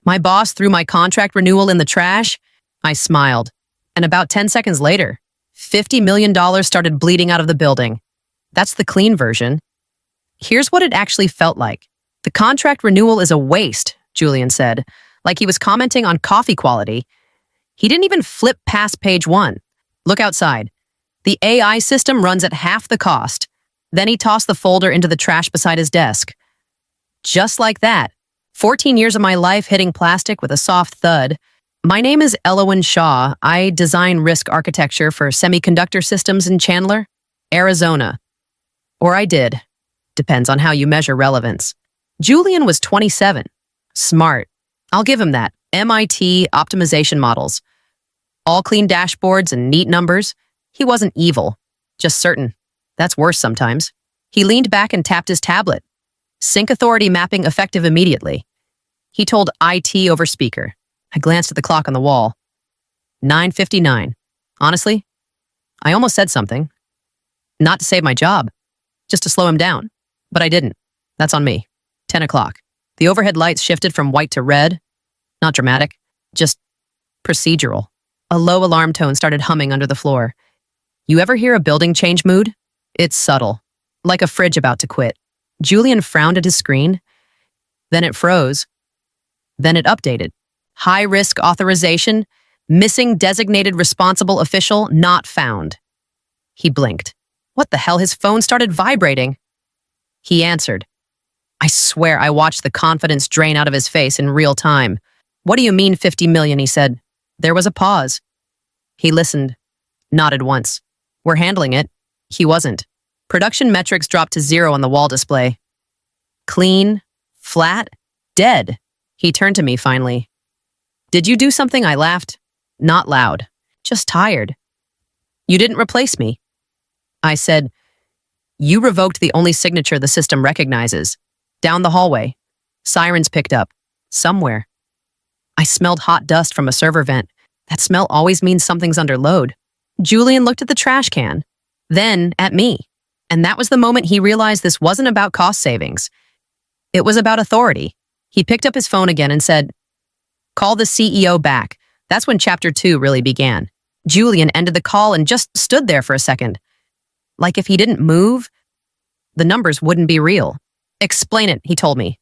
My boss threw my contract renewal in the trash. I smiled. And about 10 seconds later, $50 million started bleeding out of the building. That's the clean version. Here's what it actually felt like. The contract renewal is a waste, Julian said, like he was commenting on coffee quality. He didn't even flip past page 1. Look outside. The AI system runs at half the cost. Then he tossed the folder into the trash beside his desk. Just like that. 14 years of my life hitting plastic with a soft thud. My name is Elowen Shaw. I design risk architecture for semiconductor systems in Chandler, Arizona. Or I did. Depends on how you measure relevance. Julian was 27. Smart. I'll give him that. MIT optimization models. All clean dashboards and neat numbers. He wasn't evil. Just certain. That's worse sometimes. He leaned back and tapped his tablet. Sync authority mapping effective immediately. He told IT over speaker. I glanced at the clock on the wall. 9:59. Honestly, I almost said something. Not to save my job, just to slow him down. But I didn't. That's on me. 10 o'clock. The overhead lights shifted from white to red. Not dramatic, just procedural. A low alarm tone started humming under the floor. You ever hear a building change mood? It's subtle, like a fridge about to quit. Julian frowned at his screen. Then it froze. Then it updated. High-risk authorization, missing designated responsible official, not found. He blinked. What the hell? His phone started vibrating. He answered. I swear I watched the confidence drain out of his face in real time. What do you mean 50 million, he said. There was a pause. He listened, nodded once. We're handling it. He wasn't. Production metrics dropped to 0 on the wall display. Clean, flat, dead. He turned to me finally. Did you do something? I laughed. Not loud, just tired. You didn't replace me. I said, you revoked the only signature the system recognizes. Down the hallway. Sirens picked up. Somewhere. I smelled hot dust from a server vent. That smell always means something's under load. Julian looked at the trash can, then at me. And that was the moment he realized this wasn't about cost savings. It was about authority. He picked up his phone again and said, call the CEO back. That's when chapter 2 really began. Julian ended the call and just stood there for a second. Like if he didn't move, the numbers wouldn't be real. Explain it, he told me.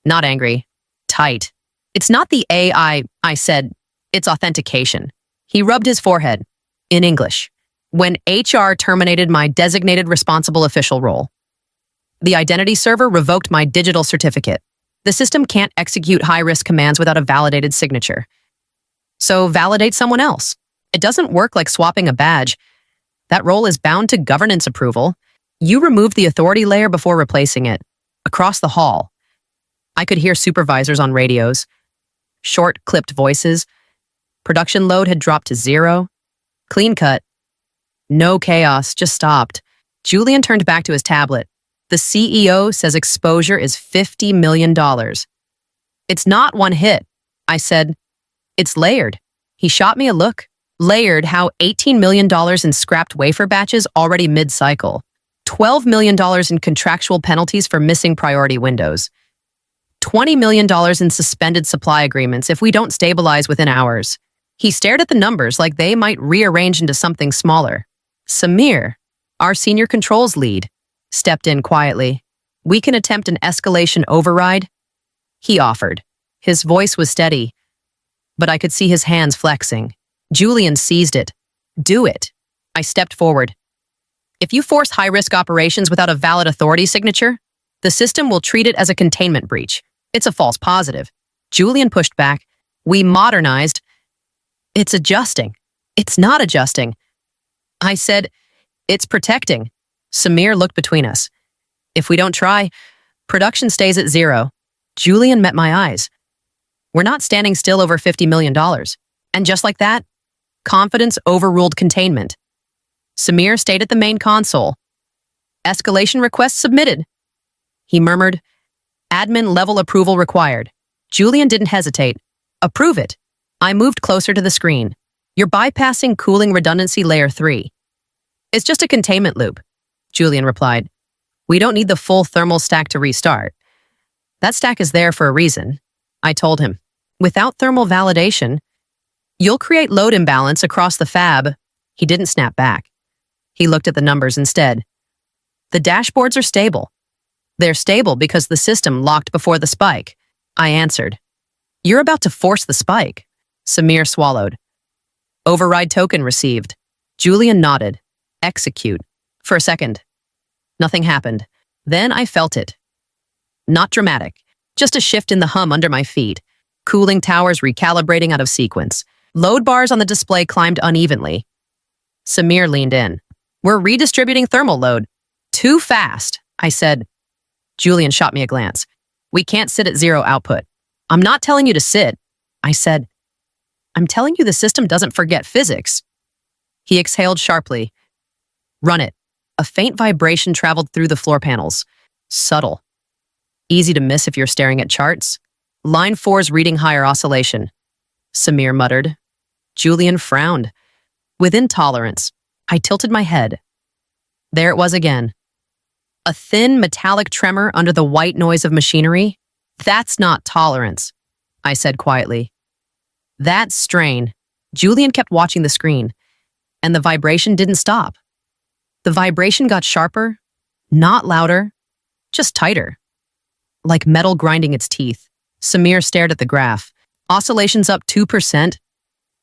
Not angry. Tight. It's not the AI, I said. It's authentication. He rubbed his forehead. In English. When HR terminated my designated responsible official role. The identity server revoked my digital certificate. The system can't execute high-risk commands without a validated signature. So validate someone else. It doesn't work like swapping a badge. That role is bound to governance approval. You removed the authority layer before replacing it. Across the hall. I could hear supervisors on radios. Short, clipped voices. Production load had dropped to 0. Clean cut. No chaos, just stopped. Julian turned back to his tablet. The CEO says exposure is $50 million. It's not one hit. I said, it's layered. He shot me a look. Layered how $18 million in scrapped wafer batches already mid-cycle. $12 million in contractual penalties for missing priority windows. $20 million in suspended supply agreements if we don't stabilize within hours. He stared at the numbers like they might rearrange into something smaller. Samir, our senior controls lead, stepped in quietly. We can attempt an escalation override? He offered. His voice was steady, but I could see his hands flexing. Julian seized it. Do it. I stepped forward. If you force high-risk operations without a valid authority signature, the system will treat it as a containment breach. It's a false positive. Julian pushed back. We modernized. It's adjusting. It's not adjusting. I said, it's protecting. Samir looked between us. If we don't try, production stays at 0. Julian met my eyes. We're not standing still over $50 million. And just like that, confidence overruled containment. Samir stayed at the main console. Escalation request submitted. He murmured, admin level approval required. Julian didn't hesitate. Approve it. I moved closer to the screen. You're bypassing cooling redundancy layer 3. It's just a containment loop, Julian replied. We don't need the full thermal stack to restart. That stack is there for a reason, I told him. Without thermal validation, you'll create load imbalance across the fab. He didn't snap back. He looked at the numbers instead. The dashboards are stable. They're stable because the system locked before the spike. I answered. You're about to force the spike. Samir swallowed. Override token received. Julian nodded. Execute. For a second. Nothing happened. Then I felt it. Not dramatic. Just a shift in the hum under my feet. Cooling towers recalibrating out of sequence. Load bars on the display climbed unevenly. Samir leaned in. We're redistributing thermal load. Too fast, I said. Julian shot me a glance. We can't sit at zero output. I'm not telling you to sit, I said. I'm telling you the system doesn't forget physics. He exhaled sharply. Run it. A faint vibration traveled through the floor panels. Subtle. Easy to miss if you're staring at charts. Line 4's reading higher oscillation. Samir muttered. Julian frowned. With intolerance, I tilted my head. There it was again. A thin metallic tremor under the white noise of machinery. That's not tolerance, I said quietly. That's strain. Julian kept watching the screen, and the vibration didn't stop. The vibration got sharper, not louder, just tighter. Like metal grinding its teeth. Samir stared at the graph. Oscillations up 2%,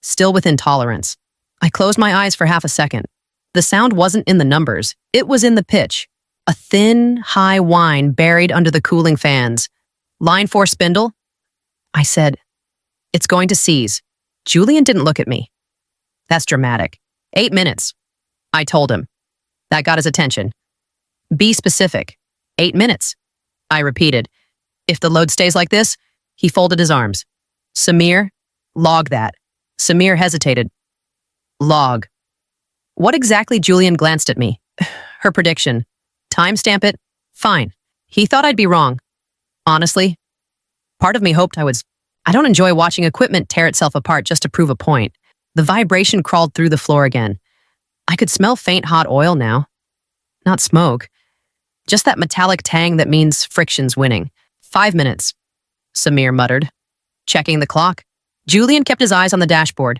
still within tolerance. I closed my eyes for half a second. The sound wasn't in the numbers, it was in the pitch. A thin, high whine buried under the cooling fans. Line 4 spindle? I said. It's going to seize. Julian didn't look at me. That's dramatic. 8 minutes. I told him. That got his attention. Be specific. 8 minutes. I repeated. If the load stays like this, he folded his arms. Samir, log that. Samir hesitated. Log. What exactly? Julian glanced at me. Her prediction. Timestamp it? Fine. He thought I'd be wrong. Honestly, part of me hoped I was. I don't enjoy watching equipment tear itself apart just to prove a point. The vibration crawled through the floor again. I could smell faint hot oil now. Not smoke. Just that metallic tang that means friction's winning. 5 minutes, Samir muttered. Checking the clock. Julian kept his eyes on the dashboard.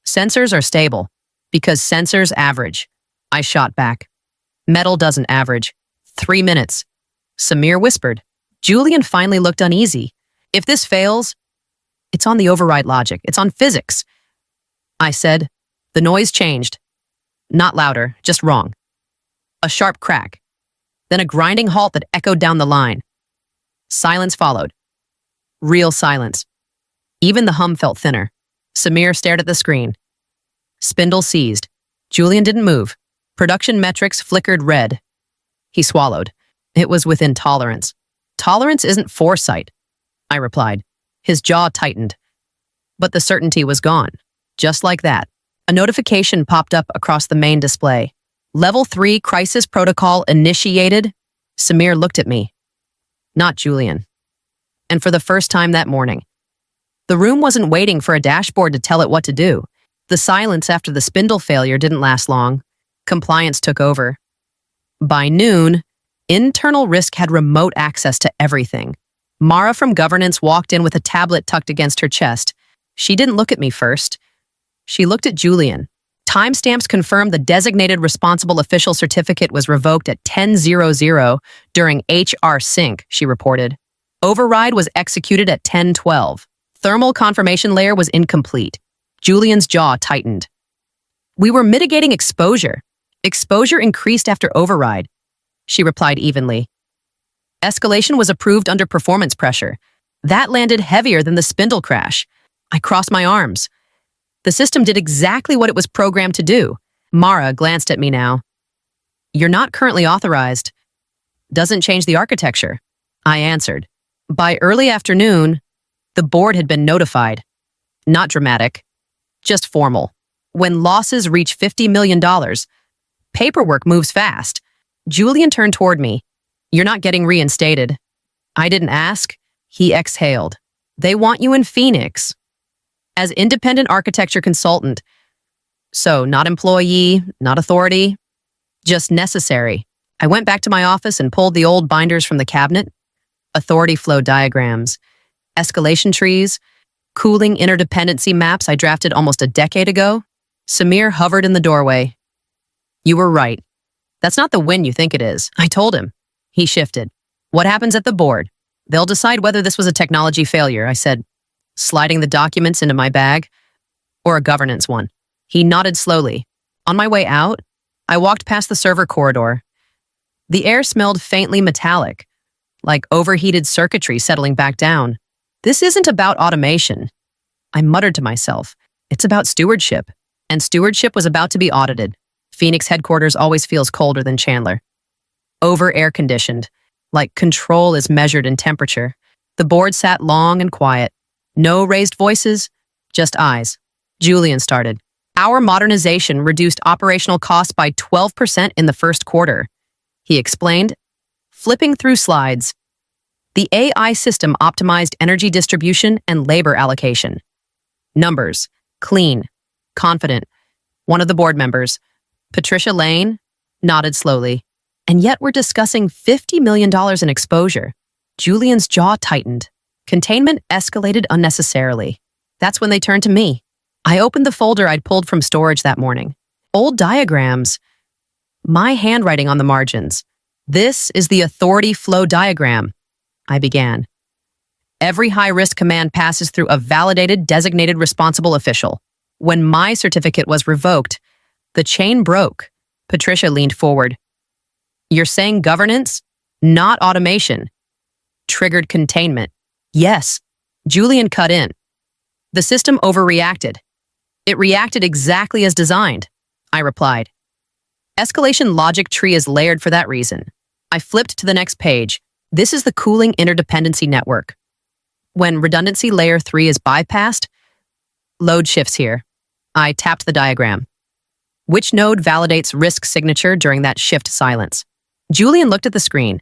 Sensors are stable, because sensors average. I shot back. Metal doesn't average. 3 minutes. Samir whispered. Julian finally looked uneasy. If this fails, it's on the override logic. It's on physics. I said. The noise changed. Not louder, just wrong. A sharp crack. Then a grinding halt that echoed down the line. Silence followed. Real silence. Even the hum felt thinner. Samir stared at the screen. Spindle seized. Julian didn't move. Production metrics flickered red. He swallowed. It was within tolerance. Tolerance isn't foresight, I replied. His jaw tightened. But the certainty was gone. Just like that. A notification popped up across the main display. Level 3 crisis protocol initiated. Samir looked at me. Not Julian. And for the first time that morning, the room wasn't waiting for a dashboard to tell it what to do. The silence after the spindle failure didn't last long. Compliance took over. By noon, internal risk had remote access to everything. Mara from governance walked in with a tablet tucked against her chest. She didn't look at me first. She looked at Julian. Timestamps confirmed the designated responsible official certificate was revoked at 10:00 during HR sync, she reported. Override was executed at 10:12. Thermal confirmation layer was incomplete. Julian's jaw tightened. We were mitigating exposure. Exposure increased after override, she replied evenly. Escalation was approved under performance pressure. That landed heavier than the spindle crash. I crossed my arms. The system did exactly what it was programmed to do. Mara glanced at me now. You're not currently authorized. Doesn't change the architecture, I answered. By early afternoon, the board had been notified. Not dramatic, just formal. When losses reach $50 million, paperwork moves fast. Julian turned toward me. You're not getting reinstated. I didn't ask. He exhaled. They want you in Phoenix. As independent architecture consultant. So, not employee, not authority, just necessary. I went back to my office and pulled the old binders from the cabinet. Authority flow diagrams, escalation trees, cooling interdependency maps I drafted almost a decade ago? Samir hovered in the doorway. You were right. That's not the win you think it is. I told him. He shifted. What happens at the board? They'll decide whether this was a technology failure, I said, sliding the documents into my bag, or a governance one. He nodded slowly. On my way out, I walked past the server corridor. The air smelled faintly metallic, like overheated circuitry settling back down. This isn't about automation. I muttered to myself. It's about stewardship. And stewardship was about to be audited. Phoenix headquarters always feels colder than Chandler. Over air-conditioned, like control is measured in temperature. The board sat long and quiet. No raised voices, just eyes. Julian started. Our modernization reduced operational costs by 12% in the first quarter. He explained, flipping through slides. The AI system optimized energy distribution and labor allocation. Numbers, clean, confident. One of the board members, Patricia Lane, nodded slowly. And yet we're discussing $50 million in exposure. Julian's jaw tightened. Containment escalated unnecessarily. That's when they turned to me. I opened the folder I'd pulled from storage that morning. Old diagrams. My handwriting on the margins. This is the authority flow diagram, I began. Every high-risk command passes through a validated, designated responsible official. When my certificate was revoked, the chain broke. Patricia leaned forward. You're saying governance, not automation. Triggered containment. Yes. Julian cut in. The system overreacted. It reacted exactly as designed, I replied. Escalation logic tree is layered for that reason. I flipped to the next page. This is the cooling interdependency network. When redundancy layer 3 is bypassed, load shifts here. I tapped the diagram. Which node validates risk signature during that shift silence? Julian looked at the screen,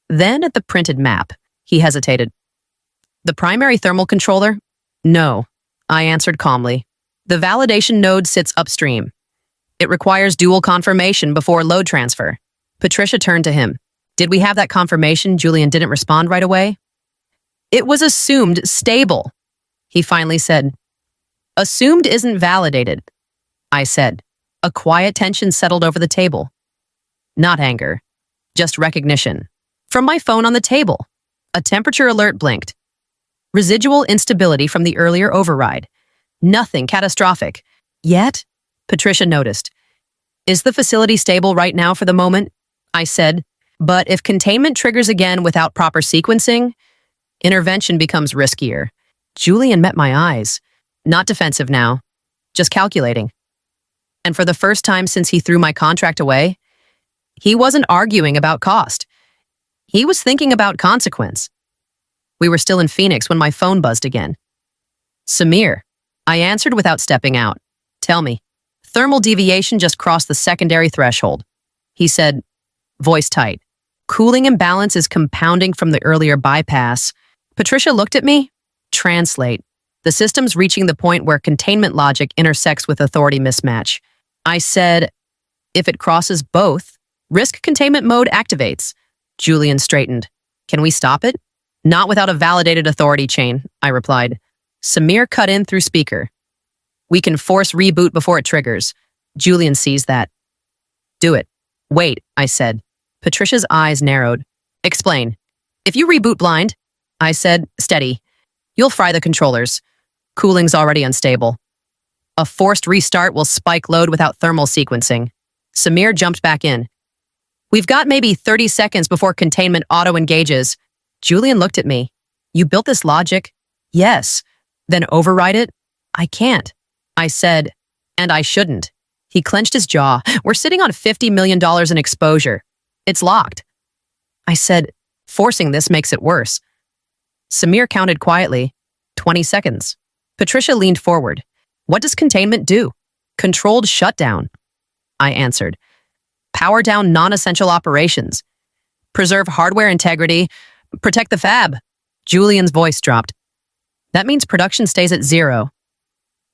then at the printed map. He hesitated. The primary thermal controller? No, I answered calmly. The validation node sits upstream. It requires dual confirmation before load transfer. Patricia turned to him. Did we have that confirmation? Julian didn't respond right away. It was assumed stable, he finally said. Assumed isn't validated, I said. A quiet tension settled over the table. Not anger, just recognition. From my phone on the table, a temperature alert blinked. Residual instability from the earlier override. Nothing catastrophic. Yet, Patricia noticed. Is the facility stable right now for the moment? I said. But if containment triggers again without proper sequencing, intervention becomes riskier. Julian met my eyes. Not defensive now, just calculating. And for the first time since he threw my contract away, he wasn't arguing about cost. He was thinking about consequence. We were still in Phoenix when my phone buzzed again. Samir, I answered without stepping out. Tell me. Thermal deviation just crossed the secondary threshold. He said, voice tight. Cooling imbalance is compounding from the earlier bypass. Patricia looked at me. Translate. The system's reaching the point where containment logic intersects with authority mismatch. I said, if it crosses both, risk containment mode activates. Julian straightened. Can we stop it? Not without a validated authority chain, I replied. Samir cut in through speaker. We can force reboot before it triggers. Julian sees that. Do it. Wait, I said. Patricia's eyes narrowed. Explain. If you reboot blind, I said, steady. You'll fry the controllers. Cooling's already unstable. A forced restart will spike load without thermal sequencing. Samir jumped back in. We've got maybe 30 seconds before containment auto-engages. Julian looked at me. You built this logic? Yes. Then override it? I can't. I said, and I shouldn't. He clenched his jaw. We're sitting on $50 million in exposure. It's locked. I said, forcing this makes it worse. Samir counted quietly. 20 seconds. Patricia leaned forward. What does containment do? Controlled shutdown. I answered. Power down non-essential operations. Preserve hardware integrity. Protect the fab. Julian's voice dropped. That means production stays at 0.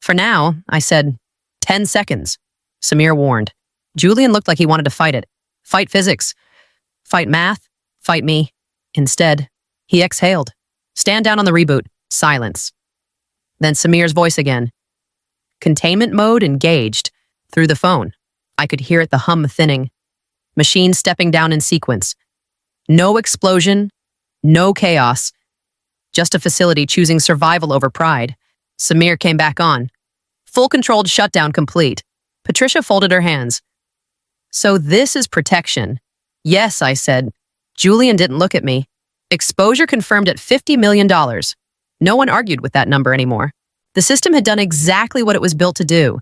For now, I said, 10 seconds. Samir warned. Julian looked like he wanted to fight it. Fight physics. Fight math. Fight me. Instead, he exhaled. Stand down on the reboot. Silence. Then Samir's voice again. Containment mode engaged. Through the phone. I could hear it, the hum thinning. Machines stepping down in sequence. No explosion. No chaos. Just a facility choosing survival over pride. Samir came back on. Full controlled shutdown complete. Patricia folded her hands. So this is protection. Yes, I said. Julian didn't look at me. Exposure confirmed at $50 million. No one argued with that number anymore. The system had done exactly what it was built to do.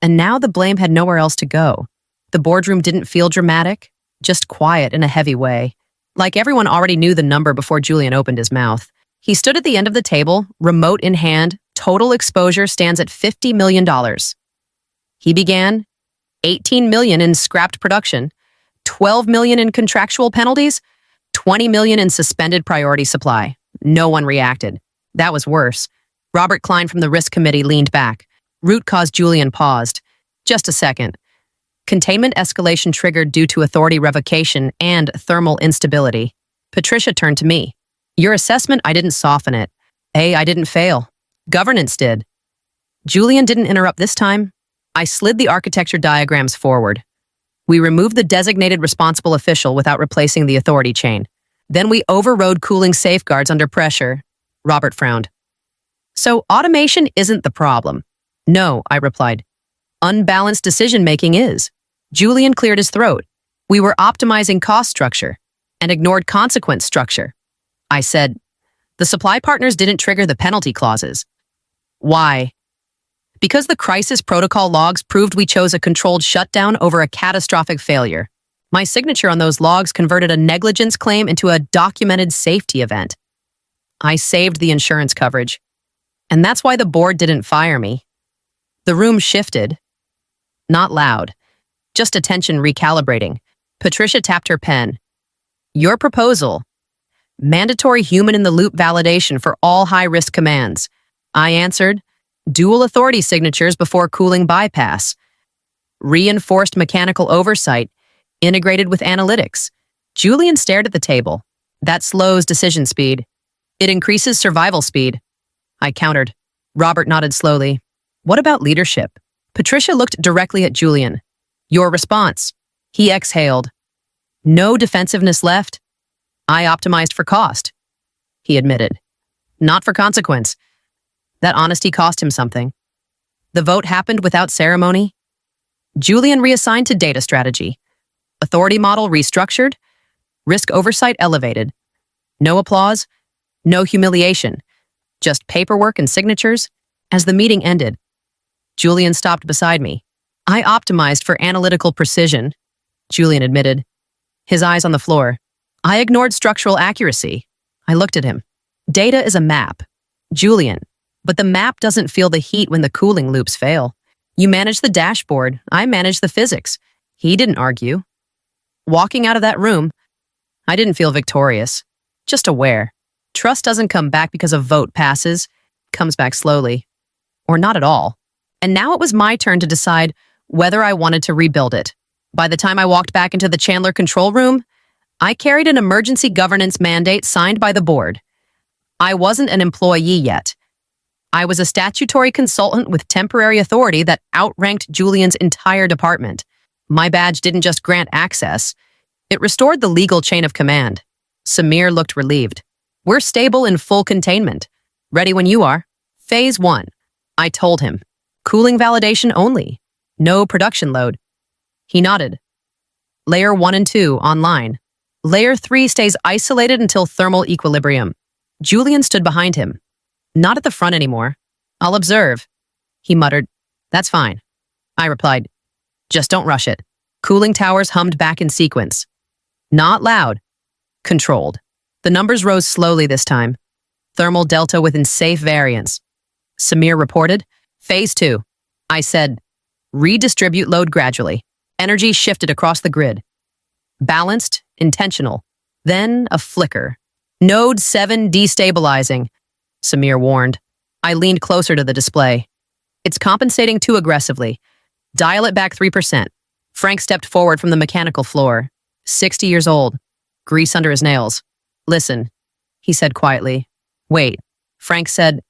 And now the blame had nowhere else to go. The boardroom didn't feel dramatic, just quiet in a heavy way. Like everyone already knew the number before Julian opened his mouth. He stood at the end of the table, remote in hand. Total exposure stands at $50 million. He began. $18 million in scrapped production, $12 million in contractual penalties, $20 million in suspended priority supply. No one reacted. That was worse. Robert Klein from the risk committee leaned back. Root cause Julian paused. Just a second. Containment escalation triggered due to authority revocation and thermal instability. Patricia turned to me. Your assessment, I didn't soften it. I didn't fail. Governance did. Julian didn't interrupt this time. I slid the architecture diagrams forward. We removed the designated responsible official without replacing the authority chain. Then we overrode cooling safeguards under pressure. Robert frowned. So automation isn't the problem. No, I replied. Unbalanced decision-making is. Julian cleared his throat. We were optimizing cost structure and ignored consequence structure. I said, the supply partners didn't trigger the penalty clauses. Why? Because the crisis protocol logs proved we chose a controlled shutdown over a catastrophic failure. My signature on those logs converted a negligence claim into a documented safety event. I saved the insurance coverage. And that's why the board didn't fire me. The room shifted. Not loud. Just attention recalibrating. Patricia tapped her pen. Your proposal. Mandatory human-in-the-loop validation for all high-risk commands. I answered. Dual authority signatures before cooling bypass. Reinforced mechanical oversight, integrated with analytics. Julian stared at the table. That slows decision speed. It increases survival speed. I countered. Robert nodded slowly. What about leadership? Patricia looked directly at Julian. Your response. He exhaled. No defensiveness left. I optimized for cost. He admitted. Not for consequence. That honesty cost him something. The vote happened without ceremony. Julian reassigned to data strategy. Authority model restructured. Risk oversight elevated. No applause. No humiliation. Just paperwork and signatures. As the meeting ended, Julian stopped beside me. I optimized for analytical precision, Julian admitted. His eyes on the floor. I ignored structural accuracy. I looked at him. Data is a map. Julian. But the map doesn't feel the heat when the cooling loops fail. You manage the dashboard. I manage the physics. He didn't argue. Walking out of that room, I didn't feel victorious. Just aware. Trust doesn't come back because a vote passes. It comes back slowly. Or not at all. And now it was my turn to decide whether I wanted to rebuild it. By the time I walked back into the Chandler control room, I carried an emergency governance mandate signed by the board. I wasn't an employee yet. I was a statutory consultant with temporary authority that outranked Julian's entire department. My badge didn't just grant access. It restored the legal chain of command. Samir looked relieved. We're stable in full containment. Ready when you are. Phase 1. I told him. Cooling validation only. No production load. He nodded. Layer 1 and 2 online. Layer 3 stays isolated until thermal equilibrium. Julian stood behind him. Not at the front anymore. I'll observe. He muttered. That's fine. I replied. Just don't rush it. Cooling towers hummed back in sequence. Not loud. Controlled. The numbers rose slowly this time. Thermal delta within safe variance. Samir reported. Phase 2. I said, redistribute load gradually. Energy shifted across the grid. Balanced, intentional. Then a flicker. Node 7 destabilizing. Samir warned. I leaned closer to the display. It's compensating too aggressively. Dial it back 3%. Frank stepped forward from the mechanical floor. 60 years old. Grease under his nails. Listen, he said quietly. Wait. Frank said,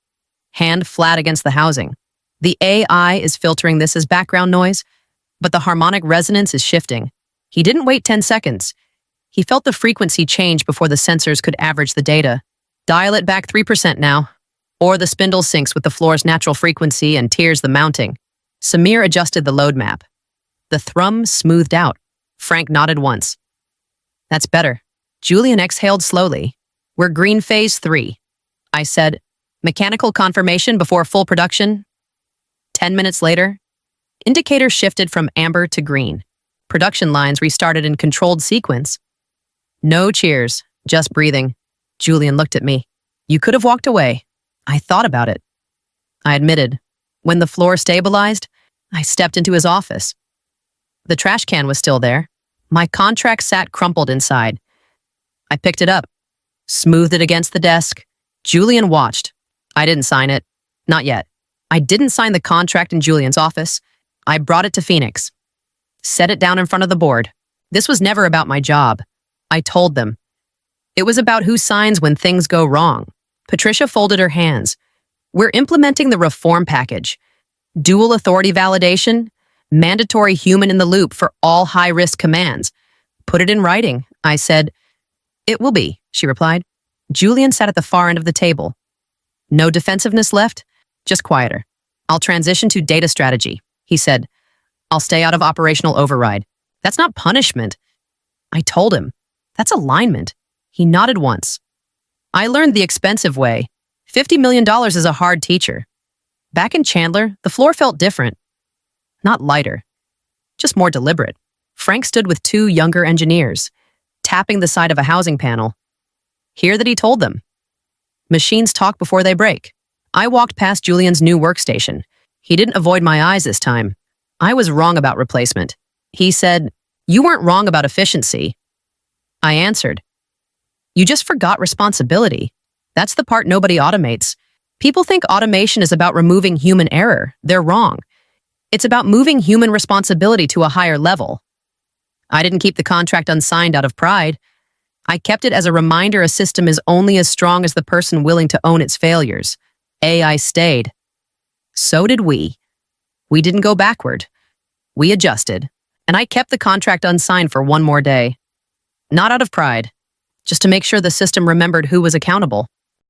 hand flat against the housing. The AI is filtering this as background noise, but the harmonic resonance is shifting. He didn't wait 10 seconds. He felt the frequency change before the sensors could average the data. Dial it back 3% now, or the spindle syncs with the floor's natural frequency and tears the mounting. Samir adjusted the load map. The thrum smoothed out. Frank nodded once. That's better. Julian exhaled slowly. We're green phase 3. I said, mechanical confirmation before full production. 10 minutes later, indicators shifted from amber to green. Production lines restarted in controlled sequence. No cheers, just breathing. Julian looked at me. You could have walked away. I thought about it. I admitted. When the floor stabilized, I stepped into his office. The trash can was still there. My contract sat crumpled inside. I picked it up, smoothed it against the desk. Julian watched. I didn't sign it. Not yet. I didn't sign the contract in Julian's office. I brought it to Phoenix. Set it down in front of the board. This was never about my job. I told them. It was about who signs when things go wrong. Patricia folded her hands. We're implementing the reform package. Dual authority validation, mandatory human in the loop for all high-risk commands. Put it in writing, I said. It will be, she replied. Julian sat at the far end of the table. No defensiveness left, just quieter. I'll transition to data strategy, he said. I'll stay out of operational override. That's not punishment. I told him. That's alignment. He nodded once. I learned the expensive way. $50 million is a hard teacher. Back in Chandler, the floor felt different. Not lighter, just more deliberate. Frank stood with 2 younger engineers, tapping the side of a housing panel. Hear that he told them. Machines talk before they break. I walked past Julian's new workstation. He didn't avoid my eyes this time. I was wrong about replacement. He said, you weren't wrong about efficiency. I answered, you just forgot responsibility. That's the part nobody automates. People think automation is about removing human error. They're wrong. It's about moving human responsibility to a higher level. I didn't keep the contract unsigned out of pride. I kept it as a reminder a system is only as strong as the person willing to own its failures. AI stayed. So did we. We didn't go backward. We adjusted, and I kept the contract unsigned for one more day. Not out of pride, just to make sure the system remembered who was accountable.